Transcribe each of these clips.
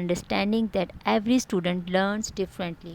understanding that every student learns differently.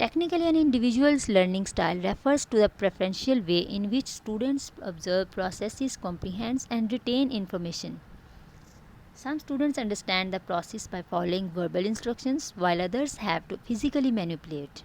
Technically, an individual's learning style refers to the preferential way in which students observe, processes, comprehend, and retain information. Some students understand the process by following verbal instructions, while others have to physically manipulate.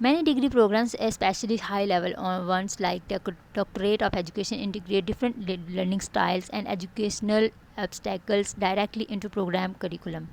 Many degree programs, especially high-level ones like Doctorate of Education, integrate different learning styles and educational obstacles directly into program curriculum.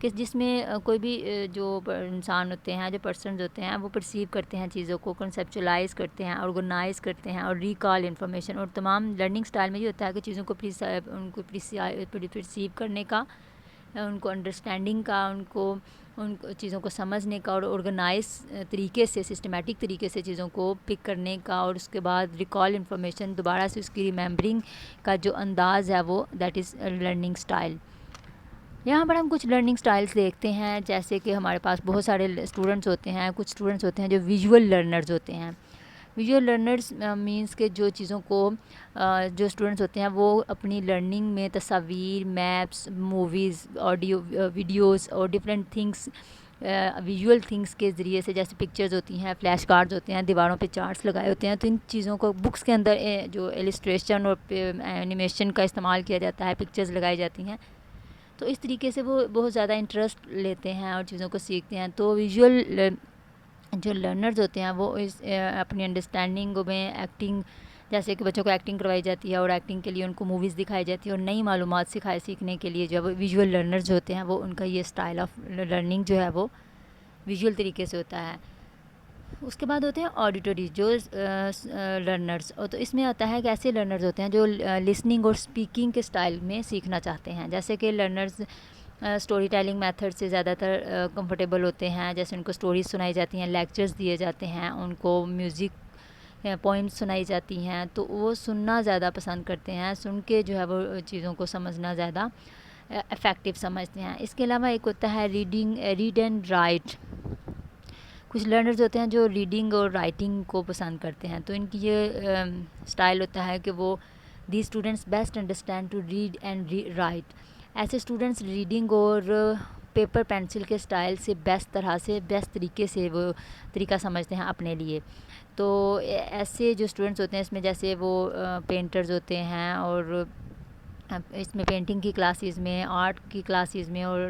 کہ جس میں کوئی بھی جو انسان ہوتے ہیں، جو پرسنز ہوتے ہیں، وہ پرسیو کرتے ہیں چیزوں کو، کنسیپچولائز کرتے ہیں، آرگنائز کرتے ہیں اور ریکال انفارمیشن. اور تمام لرننگ سٹائل میں یہ ہوتا ہے کہ چیزوں کو ان کو پرسیو کرنے کا، ان کو انڈرسٹینڈنگ کا، ان چیزوں کو سمجھنے کا اور آرگنائز طریقے سے، سسٹمیٹک طریقے سے چیزوں کو پک کرنے کا، اور اس کے بعد ریکال انفارمیشن دوبارہ سے اس کی ریممبرنگ کا جو انداز ہے وہ دیٹ از لرننگ سٹائل. یہاں پر ہم کچھ لرننگ سٹائلز دیکھتے ہیں، جیسے کہ ہمارے پاس بہت سارے اسٹوڈنٹس ہوتے ہیں. کچھ اسٹوڈنٹس ہوتے ہیں جو ویژول لرنرز ہوتے ہیں. ویژول لرنرز مینس کہ جو چیزوں کو جو اسٹوڈنٹس ہوتے ہیں وہ اپنی لرننگ میں تصاویر، میپس، موویز، آڈیو ویڈیوز اور ڈفرینٹ تھنگس، ویژول تھنگس کے ذریعے سے، جیسے پکچرز ہوتی ہیں، فلیش کارڈز ہوتے ہیں، دیواروں پہ چارٹس لگائے ہوتے ہیں، تو ان چیزوں کو بکس کے اندر جو ایلسٹریشن اور اینیمیشن کا استعمال کیا جاتا ہے، پکچرز لگائی جاتی ہیں، تو اس طریقے سے وہ بہت زیادہ انٹرسٹ لیتے ہیں اور چیزوں کو سیکھتے ہیں. تو ویژول جو لرنرز ہوتے ہیں وہ اپنی انڈرسٹینڈنگ میں ایکٹنگ، جیسے کہ بچوں کو ایکٹنگ کروائی جاتی ہے اور ایکٹنگ کے لیے ان کو موویز دکھائی جاتی ہے اور نئی معلومات سیکھنے کے لیے جو ویژول لرنرز جو ہوتے ہیں وہ ان کا یہ اسٹائل آف لرننگ جو ہے وہ ویژول طریقے سے ہوتا ہے. اس کے بعد ہوتے ہیں آڈیٹری جو لرنرز، تو اس میں آتا ہے کہ ایسے لرنرز ہوتے ہیں جو لسننگ اور اسپیکنگ کے اسٹائل میں سیکھنا چاہتے ہیں. جیسے کہ لرنرز اسٹوری ٹیلنگ میتھڈ سے زیادہ تر کمفرٹیبل ہوتے ہیں، جیسے ان کو اسٹوریز سنائی جاتی ہیں، لیکچرز دیے جاتے ہیں، ان کو میوزک پوئمس سنائی جاتی ہیں، تو وہ سننا زیادہ پسند کرتے ہیں، سن کے جو ہے وہ چیزوں کو سمجھنا زیادہ افیکٹو سمجھتے ہیں. اس کے علاوہ ایک ہوتا ہے ریڈ اینڈ رائٹ. کچھ لرنرز ہوتے ہیں جو ریڈنگ اور رائٹنگ کو پسند کرتے ہیں، تو ان کی یہ اسٹائل ہوتا ہے کہ وہ the students best understand to read and write. ایسے اسٹوڈنٹس ریڈنگ اور پیپر پینسل کے اسٹائل سے بیسٹ طریقے سے وہ طریقہ سمجھتے ہیں اپنے لیے. تو ایسے جو اسٹوڈنٹس ہوتے ہیں اس میں جیسے وہ پینٹرز ہوتے ہیں، اور اس میں پینٹنگ کی کلاسز میں، آرٹ کی کلاسز میں اور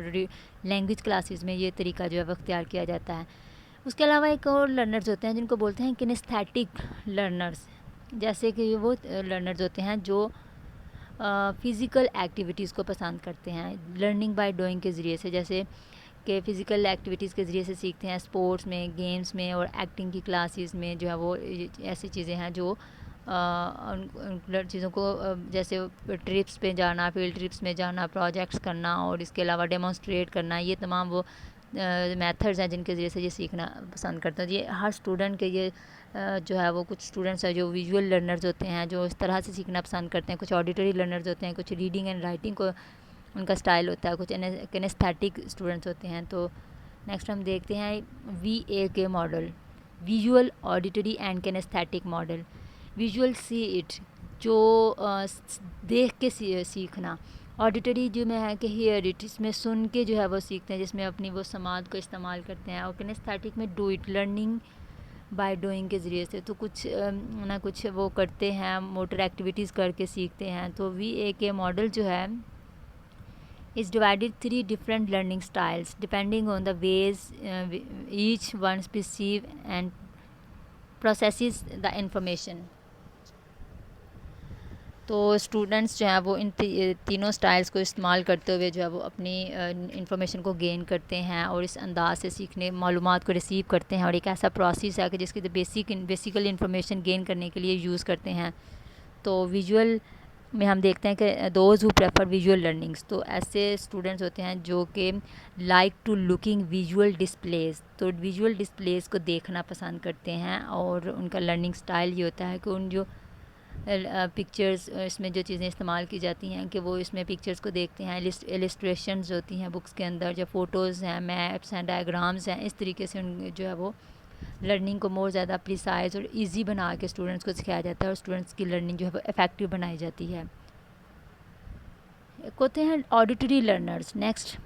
لینگویج کلاسز میں یہ طریقہ جو ہے وہ اختیار کیا جاتا ہے. اس کے علاوہ ایک اور لرنرز ہوتے ہیں جن کو بولتے ہیں کنیستھیٹک لرنرز. جیسے کہ وہ لرنرز ہوتے ہیں جو فزیکل ایکٹیویٹیز کو پسند کرتے ہیں لرننگ بائی ڈوئنگ کے ذریعے سے، جیسے کہ فزیکل ایکٹیویٹیز کے ذریعے سے سیکھتے ہیں، اسپورٹس میں، گیمز میں اور ایکٹنگ کی کلاسز میں جو ہے وہ ایسی چیزیں ہیں جو چیزوں کو جیسے ٹرپس پہ جانا، فیلڈ ٹرپس میں جانا، پروجیکٹس کرنا اور اس کے علاوہ ڈیمونسٹریٹ کرنا، یہ تمام وہ میتھڈز ہیں جن کے ذریعے سے یہ سیکھنا پسند کرتے ہیں. یہ ہر اسٹوڈنٹ کے یہ جو ہے وہ کچھ اسٹوڈنٹس ہیں جو ویژول لرنرز ہوتے ہیں جو اس طرح سے سیکھنا پسند کرتے ہیں، کچھ آڈیٹری لرنرز ہوتے ہیں، کچھ ریڈنگ اینڈ رائٹنگ کو ان کا اسٹائل ہوتا ہے، کچھ کنیستھیٹک اسٹوڈنٹس ہوتے ہیں. تو نیکسٹ ہم دیکھتے ہیں VAK model, visual, auditory and kinesthetic model. Visual see it جو دیکھ کے سیکھنا، آڈیٹری جو میں ہے کہ ہیئر اٹ، اس میں سن کے جو ہے وہ سیکھتے ہیں، جس میں اپنی وہ سماعت کو استعمال کرتے ہیں، اور کنیستھیٹک میں do it, learning by doing کے ذریعے سے، تو کچھ نہ کچھ وہ کرتے ہیں، موٹر ایکٹیویٹیز کر کے سیکھتے ہیں. تو VAK ماڈل جو ہے is divided 3 different learning styles depending on the ways each one perceives and processes the information. تو اسٹوڈنٹس جو ہیں وہ ان تینوں اسٹائلس کو استعمال کرتے ہوئے جو ہے وہ اپنی انفارمیشن کو گین کرتے ہیں اور اس انداز سے سیکھنے، معلومات کو ریسیو کرتے ہیں، اور ایک ایسا پروسیس ہے کہ جس کی بیسیکل انفارمیشن گین کرنے کے لیے یوز کرتے ہیں. تو ویژول میں ہم دیکھتے ہیں کہ those who prefer visual learnings, تو ایسے اسٹوڈنٹس ہوتے ہیں جو کہ like to looking visual displays, تو ویژول ڈسپلیز کو دیکھنا پسند کرتے ہیں، اور ان کا لرننگ اسٹائل یہ ہوتا ہے کہ ان جو پکچرز اس میں جو چیزیں استعمال کی جاتی ہیں کہ وہ اس میں پکچرز کو دیکھتے ہیں، ایلسٹریشنز ہوتی ہیں بکس کے اندر، جو فوٹوز ہیں، میپس ہیں، ڈائیگرامز ہیں، اس طریقے سے ان جو ہے وہ لرننگ کو مور زیادہ پریسائز اور ایزی بنا کے اسٹوڈنٹس کو سکھایا جاتا ہے، اور اسٹوڈنٹس کی لرننگ جو ہے وہ افیکٹو بنائی جاتی ہے. ایک ہوتے ہیں auditory learners. Next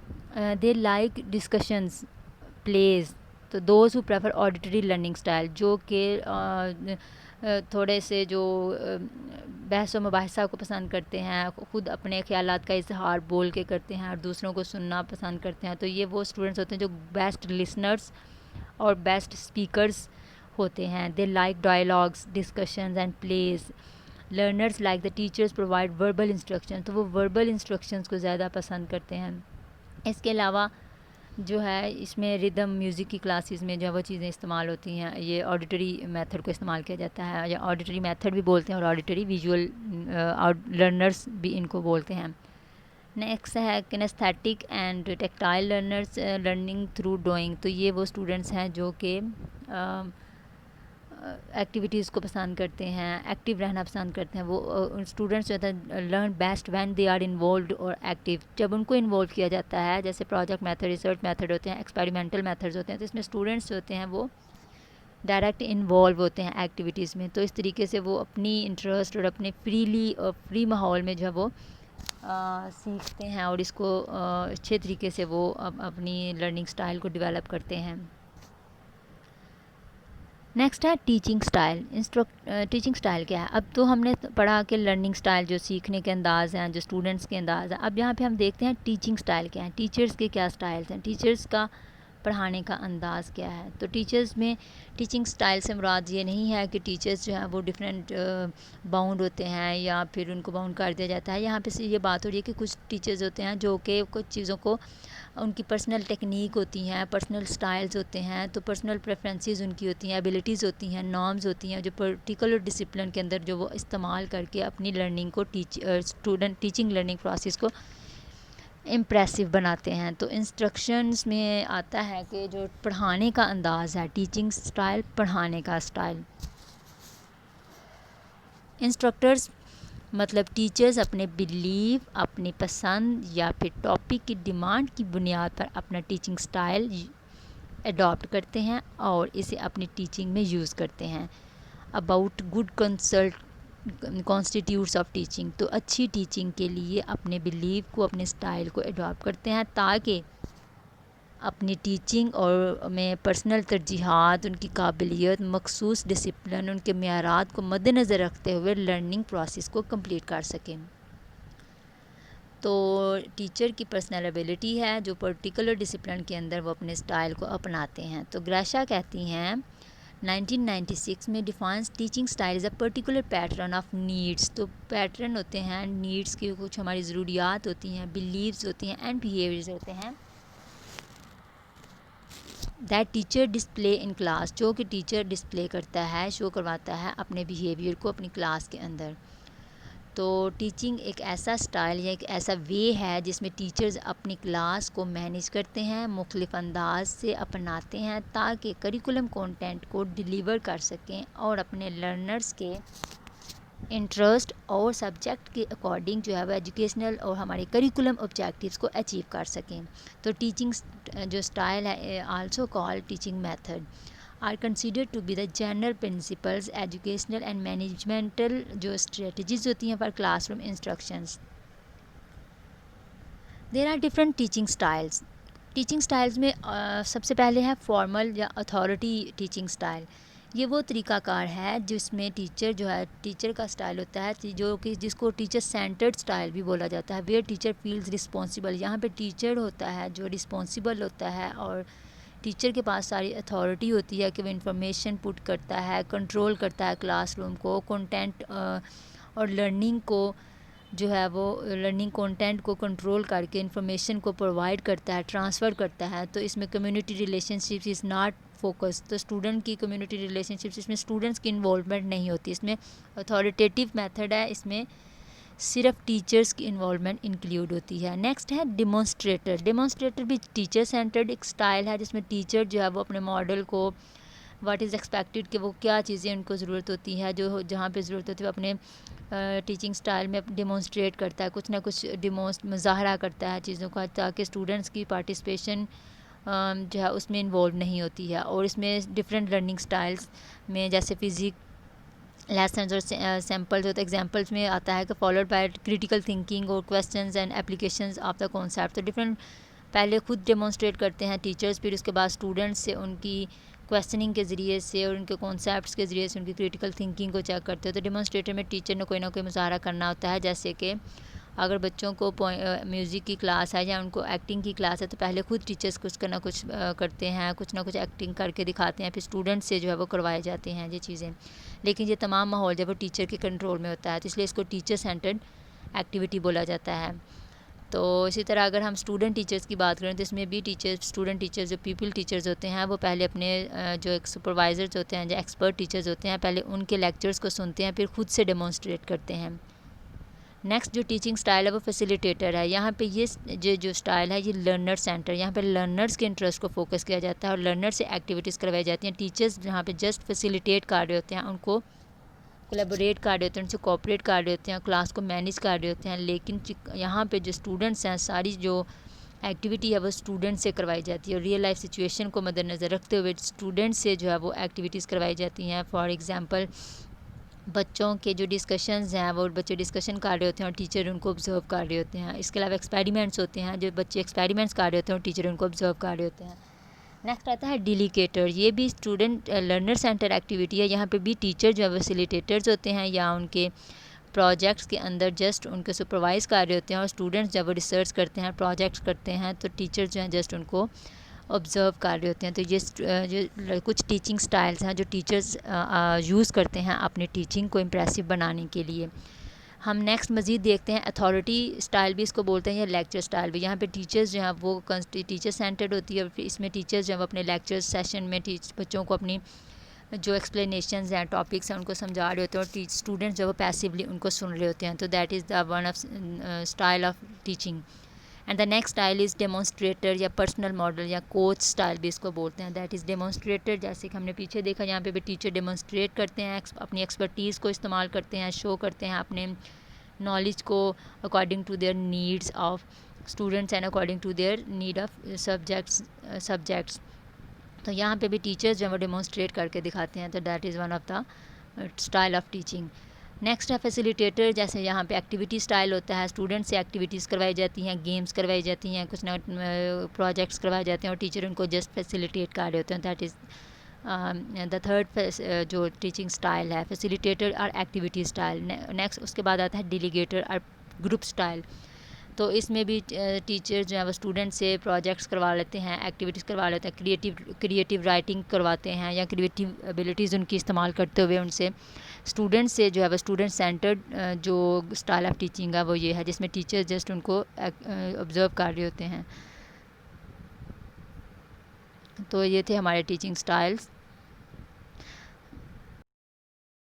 they like discussions, please. تو those who prefer auditory learning style, جو کہ تھوڑے سے جو بحث و مباحثہ کو پسند کرتے ہیں، خود اپنے خیالات کا اظہار بول کے کرتے ہیں اور دوسروں کو سننا پسند کرتے ہیں. تو یہ وہ اسٹوڈنٹس ہوتے ہیں جو بیسٹ لسنرز اور بیسٹ اسپیکرز ہوتے ہیں. They like dialogues, discussions and please. Learners like the teachers provide verbal instruction, تو وہ وربل انسٹرکشنز کو زیادہ پسند کرتے ہیں. اس کے علاوہ جو ہے اس میں ردم میوزک کی کلاسز میں جو وہ چیزیں استعمال ہوتی ہیں، یہ آڈیٹری میتھڈ کو استعمال کیا جاتا ہے، یا آڈیٹری میتھڈ بھی بولتے ہیں اور آڈیٹری ویژول لرنرز بھی ان کو بولتے ہیں۔ نیکسٹ ہے kinesthetic and tactile learners learning through drawing, تو یہ وہ اسٹوڈنٹس ہیں جو کہ ایکٹیویٹیز کو پسند کرتے ہیں، ایکٹیو رہنا پسند کرتے ہیں۔ وہ اسٹوڈنٹس جو ہے learn best when they are involved اور ایکٹیو، جب ان کو انوالو کیا جاتا ہے، جیسے پروجیکٹ میتھڈ، ریسرچ میتھڈ ہوتے ہیں، ایکسپیریمنٹل میتھڈز ہوتے ہیں، تو اس میں اسٹوڈنٹس جو ہوتے ہیں وہ ڈائریکٹ انوالو ہوتے ہیں ایکٹیویٹیز میں، تو اس طریقے سے وہ اپنی انٹرسٹ اور اپنے فری ماحول میں جو ہے وہ سیکھتے ہیں، اور اس کو اچھے طریقے سے وہ اپنی لرننگ سٹائل کو ڈیولپ کرتے ہیں۔ نیکسٹ ہے ٹیچنگ سٹائل۔ ٹیچنگ سٹائل کیا ہے؟ اب تو ہم نے پڑھا کہ لرننگ سٹائل جو سیکھنے کے انداز ہیں، جو اسٹوڈنٹس کے انداز ہیں، اب یہاں پہ ہم دیکھتے ہیں ٹیچنگ سٹائل کیا ہے، ٹیچرز کے کیا سٹائلز ہیں، ٹیچرز کا پڑھانے کا انداز کیا ہے۔ تو ٹیچرز میں ٹیچنگ سٹائل سے مراد یہ نہیں ہے کہ ٹیچرز جو ہیں وہ ڈفرینٹ باؤنڈ ہوتے ہیں یا پھر ان کو باؤنڈ کر دیا جاتا ہے، یہاں پہ سے یہ بات ہو رہی ہے کہ کچھ ٹیچرز ہوتے ہیں جو کہ کچھ چیزوں کو، ان کی پرسنل ٹیکنیک ہوتی ہیں، پرسنل سٹائلز ہوتے ہیں، تو پرسنل پریفرنسز ان کی ہوتی ہیں، ایبیلٹیز ہوتی ہیں، نارمز ہوتی ہیں، جو پرٹیکولر ڈسپلن کے اندر جو وہ استعمال کر کے اپنی لرننگ کو ٹیچنگ لرننگ پروسیس کو امپریسو بناتے ہیں۔ تو انسٹرکشنز میں آتا ہے کہ جو پڑھانے کا انداز ہے، ٹیچنگ سٹائل، پڑھانے کا سٹائل، انسٹرکٹرز مطلب ٹیچرز اپنے بیلیف، اپنی پسند یا پھر ٹاپک کی ڈیمانڈ کی بنیاد پر اپنا ٹیچنگ سٹائل اڈاپٹ کرتے ہیں اور اسے اپنی ٹیچنگ میں یوز کرتے ہیں۔ About good constitutes of teaching, تو اچھی ٹیچنگ کے لیے اپنے بیلیف کو، اپنے سٹائل کو اڈاپٹ کرتے ہیں تاکہ اپنی ٹیچنگ اور میں پرسنل ترجیحات، ان کی قابلیت، مخصوص ڈسپلن، ان کے معیارات کو مد نظر رکھتے ہوئے لرننگ پروسیس کو کمپلیٹ کر سکیں۔ تو ٹیچر کی پرسنل ایبیلٹی ہے جو پرٹیکولر ڈسپلن کے اندر وہ اپنے سٹائل کو اپناتے ہیں۔ تو گریشا کہتی ہیں 1996 میں defines teaching style is a particular pattern of needs, تو پیٹرن ہوتے ہیں نیڈس کی، کچھ ہماری ضروریات ہوتی ہیں، بیلیفز ہوتی ہیں اینڈ بیہیویئرز ہوتے ہیں، that teacher display in class, جو کہ ٹیچر ڈسپلے کرتا ہے، شو کرواتا ہے اپنے بیہیویئر کو اپنی کلاس کے اندر۔ تو ٹیچنگ ایک ایسا سٹائل یا ایک ایسا وے ہے جس میں ٹیچرز اپنی کلاس کو مینیج کرتے ہیں، مختلف انداز سے اپناتے ہیں تاکہ کریکولم کانٹینٹ کو ڈیلیور کر سکیں اور اپنے لرنرز کے انٹرسٹ اور سبجیکٹ کے اکارڈنگ جو ہے وہ ایجوکیشنل اور ہمارے کریکولم آبجیکٹیوز کو اچیو کر سکیں۔ تو ٹیچنگ جو سٹائل ہے also call teaching method are considered to be the general principles, educational and managemental جو strategies ہوتی ہیں for classroom instructions. There are different teaching styles. Teaching styles میں سب سے پہلے ہے فارمل یا اتھارٹی ٹیچنگ سٹائل، یہ وہ طریقہ کار ہے جس میں ٹیچر جو ہے، ٹیچر کا سٹائل ہوتا ہے جو کہ جس کو ٹیچر سینٹرڈ سٹائل بھی بولا جاتا ہے، ویئر ٹیچر فیلز رسپانسبل، یہاں پہ ٹیچر ہوتا ہے جو رسپانسبل ہوتا ہے اور ٹیچر کے پاس ساری اتھارٹی ہوتی ہے کہ وہ انفارمیشن پٹ کرتا ہے، کنٹرول کرتا ہے کلاس روم کو، کنٹینٹ اور لرننگ کو جو ہے وہ لرننگ کنٹینٹ کو کنٹرول کر کے انفارمیشن کو پرووائڈ کرتا ہے، ٹرانسفر کرتا ہے۔ تو اس میں community relation ships is not focus, تو اسٹوڈنٹ کی کمیونٹی ریلیشن شپس، اس میں اسٹوڈنٹس کی انوالومنٹ نہیں ہوتی، اس میں اتھارٹیٹیو میتھڈ ہے، اس میں صرف ٹیچرز کی انوالومنٹ انکلیوڈ ہوتی ہے۔ نیکسٹ ہے ڈیمونسٹریٹر۔ ڈیمونسٹریٹر بھی ٹیچر سینٹرڈ ایک سٹائل ہے جس میں ٹیچر جو ہے وہ اپنے ماڈل کو واٹ از ایکسپیکٹڈ کہ وہ کیا چیزیں ان کو ضرورت ہوتی ہے، جو جہاں پہ ضرورت ہوتی ہے وہ اپنے ٹیچنگ سٹائل میں ڈیمونسٹریٹ کرتا ہے، کچھ نہ کچھ مظاہرہ کرتا ہے چیزوں کا تاکہ اسٹوڈنٹس کی پارٹیسپیشن جو ہے اس میں انوالو نہیں ہوتی ہے۔ اور اس میں ڈفرینٹ لرننگ سٹائلز میں جیسے فزکس لیسنز اور سیمپلز ہوتے ہیں، ایگزامپلس میں آتا ہے کہ فالوڈ بائی کریٹیکل تھنکنگ اور questions and applications of the concept, تو ڈفرینٹ پہلے خود ڈیمونسٹریٹ کرتے ہیں ٹیچرز، پھر اس کے بعد اسٹوڈنٹس سے ان کی کویسچننگ کے ذریعے سے اور ان کے کانسیپٹس کے ذریعے سے ان کی کریٹیکل تھنکنگ کو چیک کرتے ہیں۔ تو ڈیمونسٹریٹر میں ٹیچر نے کوئی نہ کوئی مظاہرہ کرنا ہوتا ہے، جیسے کہ اگر بچوں کو میوزک کی کلاس ہے یا ان کو ایکٹنگ کی کلاس ہے تو پہلے خود ٹیچرز کچھ نہ کچھ کرتے ہیں، کچھ نہ کچھ ایکٹنگ کر کے دکھاتے ہیں، پھر اسٹوڈنٹ سے جو ہے وہ کروائے جاتے ہیں یہ چیزیں، لیکن یہ تمام ماحول جب وہ ٹیچر کے کنٹرول میں ہوتا ہے تو اس لیے اس کو ٹیچر سینٹرڈ ایکٹیویٹی بولا جاتا ہے۔ تو اسی طرح اگر ہم اسٹوڈنٹ ٹیچرز کی بات کریں تو اس میں بھی اسٹوڈنٹ ٹیچرز جو پیپل ٹیچرز ہوتے ہیں وہ پہلے اپنے جو ایک سپروائزرز ہوتے ہیں، جو ایکسپرٹ ٹیچرز ہوتے ہیں، پہلے ان کے لیکچرز کو سنتے ہیں، پھر خود سے ڈیمونسٹریٹ کرتے ہیں۔ نیکسٹ جو ٹیچنگ سٹائل ہے وہ فیسیلیٹیٹر ہے۔ یہاں پہ یہ جو سٹائل ہے یہ لرنر سینٹر، یہاں پہ لرنرز کے انٹرسٹ کو فوکس کیا جاتا ہے اور لرنر سے ایکٹیویٹیز کروائی جاتی ہیں۔ ٹیچرز جہاں پہ جسٹ فیسیلیٹیٹ کر رہے ہوتے ہیں، ان کو کولیبوریٹ کر رہے ہوتے ہیں، ان سے کوآپریٹ کر رہے ہوتے ہیں، کلاس کو مینیج کر رہے ہوتے ہیں، لیکن یہاں پہ جو اسٹوڈنٹس ہیں ساری جو ایکٹیویٹی ہے وہ اسٹوڈنٹ سے کروائی جاتی ہے اور ریئل لائف سچویشن کو مد نظر رکھتے ہوئے اسٹوڈنٹ سے جو ہے وہ ایکٹیویٹیز کروائی جاتی ہیں۔ فار ایگزامپل بچوں کے جو ڈسکشنز ہیں وہ بچے ڈسکشن کر رہے ہوتے ہیں اور ٹیچر ان کو آبزرو کر رہے ہوتے ہیں۔ اس کے علاوہ ایکسپیریمنٹس ہوتے ہیں، جو بچے ایکسپیریمنٹس کر رہے ہوتے ہیں اور ٹیچر ان کو آبزرو کر رہے ہوتے ہیں۔ نیکسٹ آتا ہے ڈیلیگیٹر، یہ بھی اسٹوڈنٹ لرنر سینٹر ایکٹیویٹی ہے۔ یہاں پہ بھی ٹیچر جو ہے فیسیلیٹیٹرز ہوتے ہیں یا ان کے پروجیکٹس کے اندر جسٹ ان کو سپروائز کر رہے ہوتے ہیں، اور اسٹوڈنٹس جب وہ ریسرچ کرتے ہیں، پروجیکٹس کرتے ہیں، تو ٹیچر جو ہیں جسٹ ان کو آبزرو کر رہے ہوتے ہیں۔ تو یہ کچھ ٹیچنگ سٹائلز ہیں جو ٹیچرز یوز کرتے ہیں اپنی ٹیچنگ کو امپریسو بنانے کے لیے۔ ہم نیکسٹ مزید دیکھتے ہیں اتھارٹی سٹائل بھی اس کو بولتے ہیں یا لیکچر سٹائل بھی۔ یہاں پہ ٹیچرز جو ہیں وہ ٹیچر سینٹرڈ ہوتی ہے اور پھر اس میں ٹیچرز جو ہیں وہ اپنے لیکچر سیشن میں بچوں کو اپنی جو ایکسپلینیشنز ہیں، ٹاپکس ہیں، ان کو سمجھا رہے ہوتے ہیں اور اسٹوڈنٹس جو وہ پیسیولی ان کو سن رہے ہوتے ہیں۔ تو that is the one of style of teaching. And the next style is demonstrator یا پرسنل ماڈل یا کوچ اسٹائل بھی اس کو بولتے ہیں۔ دیٹ از ڈیمونسٹریٹر، جیسے کہ ہم نے پیچھے دیکھا یہاں پہ بھی ٹیچر ڈیمونسٹریٹ کرتے ہیں، اپنی ایکسپرٹیز کو استعمال کرتے ہیں، شو کرتے ہیں اپنے نالج کو according to their needs of students and according to their need of subjects. تو یہاں پہ بھی ٹیچرز جو ہیں وہ ڈیمونسٹریٹ کر کے دکھاتے ہیں، تو that is one of the style of teaching. Next ہے فیسیلیٹیٹر، جیسے یہاں پہ ایکٹیویٹی سٹائل ہوتا ہے، اسٹوڈنٹ سے ایکٹیویٹیز کروائی جاتی ہیں، گیمز کروائی جاتی ہیں، کچھ نہ پروجیکٹس کروائے جاتے ہیں اور ٹیچر ان کو جسٹ فیسیلیٹیٹ کر رہے ہوتے ہیں۔ دیٹ از دا تھرڈ جو ٹیچنگ سٹائل ہے، فیسیلیٹیٹر اور ایکٹیویٹی سٹائل۔ نیکسٹ اس کے بعد آتا ہے ڈیلیگیٹر اور گروپ سٹائل۔ تو اس میں بھی ٹیچر جو ہیں وہ اسٹوڈنٹ سے پروجیکٹس کروا لیتے ہیں، ایکٹیویٹیز کروا لیتے ہیں، کریٹیو رائٹنگ کرواتے ہیں یا کریٹیو ایبیلٹیز ان کی استعمال کرتے ہوئے ان سے اسٹوڈنٹ سے جو ہے وہ اسٹوڈنٹ سینٹرڈ جو اسٹائل آف ٹیچنگ ہے وہ یہ ہے، جس میں ٹیچر جسٹ ان کو آبزرو کر رہے ہوتے ہیں۔ تو یہ تھے ہمارے ٹیچنگ سٹائلز۔